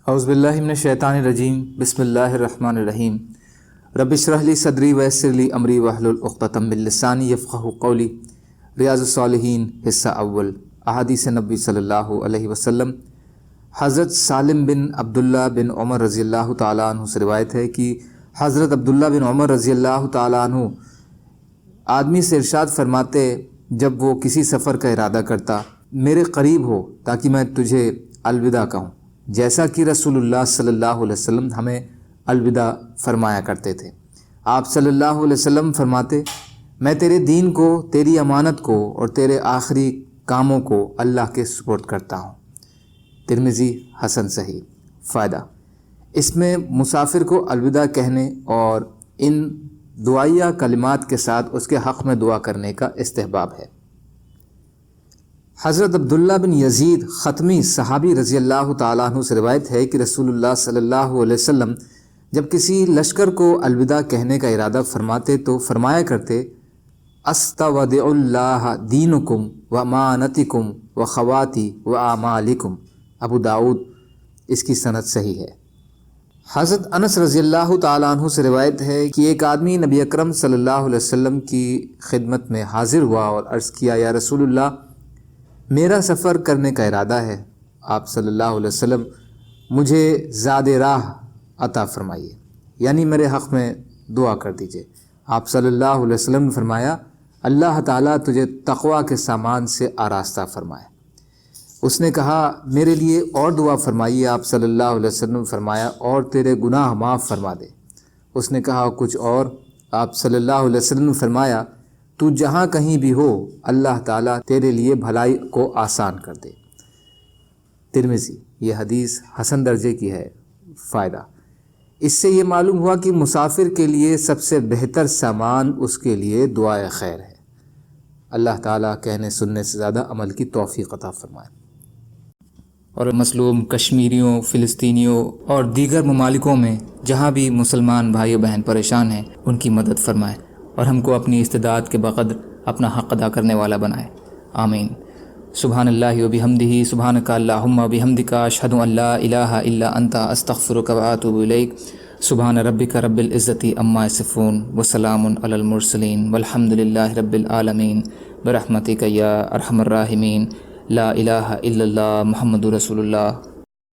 اعوذ باللہ من الشیطان الرجیم بسم اللہ الرحمن الرحیم رب اشرح لی صدری ویسر لی امری واحلل عقدۃ من لسانی یفقہوا قولی۔ ریاض الصالحین حصہ اول، احادیث نبی صلی اللہ علیہ وسلم۔ حضرت سالم بن عبداللہ بن عمر رضی اللہ تعالیٰ عنہ سے روایت ہے کہ حضرت عبداللہ بن عمر رضی اللہ تعالیٰ عنہ آدمی سے ارشاد فرماتے جب وہ کسی سفر کا ارادہ کرتا، میرے قریب ہو تاکہ میں تجھے الوداع کہوں، جیسا کہ رسول اللہ صلی اللہ علیہ وسلم ہمیں الوداع فرمایا کرتے تھے۔ آپ صلی اللہ علیہ وسلم فرماتے، میں تیرے دین کو، تیری امانت کو اور تیرے آخری کاموں کو اللہ کے سپرد کرتا ہوں۔ ترمذی حسن صحیح۔ فائدہ، اس میں مسافر کو الوداع کہنے اور ان دعائیہ کلمات کے ساتھ اس کے حق میں دعا کرنے کا استحباب ہے۔ حضرت عبداللہ بن یزید ختمی صحابی رضی اللہ تعالیٰ عنہ سے روایت ہے کہ رسول اللہ صلی اللہ علیہ وسلم جب کسی لشکر کو الوداع کہنے کا ارادہ فرماتے تو فرمایا کرتے، استودع اللہ دینکم و امانتکم و خواتی و اعمالکم۔ ابو داؤد۔ اس کی سند صحیح ہے۔ حضرت انس رضی اللہ تعالیٰ عنہ سے روایت ہے کہ ایک آدمی نبی اکرم صلی اللہ علیہ وسلم کی خدمت میں حاضر ہوا اور عرض کیا، یا رسول اللہ، میرا سفر کرنے کا ارادہ ہے، آپ صلی اللہ علیہ وسلم مجھے زاد راہ عطا فرمائیے، یعنی میرے حق میں دعا کر دیجئے۔ آپ صلی اللہ علیہ وسلم نے فرمایا، اللہ تعالیٰ تجھے تقوی کے سامان سے آراستہ فرمائے۔ اس نے کہا، میرے لیے اور دعا فرمائیے۔ آپ صلی اللہ علیہ وسلم نے فرمایا، اور تیرے گناہ معاف فرما دے۔ اس نے کہا، کچھ اور؟ آپ صلی اللہ علیہ وسلم نے فرمایا، تو جہاں کہیں بھی ہو اللہ تعالیٰ تیرے لیے بھلائی کو آسان کر دے۔ ترمذی۔ یہ حدیث حسن درجے کی ہے۔ فائدہ، اس سے یہ معلوم ہوا کہ مسافر کے لیے سب سے بہتر سامان اس کے لیے دعائے خیر ہے۔ اللہ تعالیٰ کہنے سننے سے زیادہ عمل کی توفیق عطا فرمائے، اور مظلوم کشمیریوں، فلسطینیوں اور دیگر ممالکوں میں جہاں بھی مسلمان بھائی و بہن پریشان ہیں ان کی مدد فرمائے، اور ہم کو اپنی استطاعت کے بقدر اپنا حق ادا کرنے والا بنائے۔ آمین۔ سبحان اللہ و بحمدہ، سبحانک اللہم و بحمدک، اشہد ان لا الہ الا انت، استغفرک و اتوب الیک۔ سبحان ربک رب العزۃ عما یصفون، وسلام علی المرسلین، والحمد للہ رب العالمین، برحمتک یا ارحم الراحمین۔ لا الہ الا اللہ، محمد رسول اللہ۔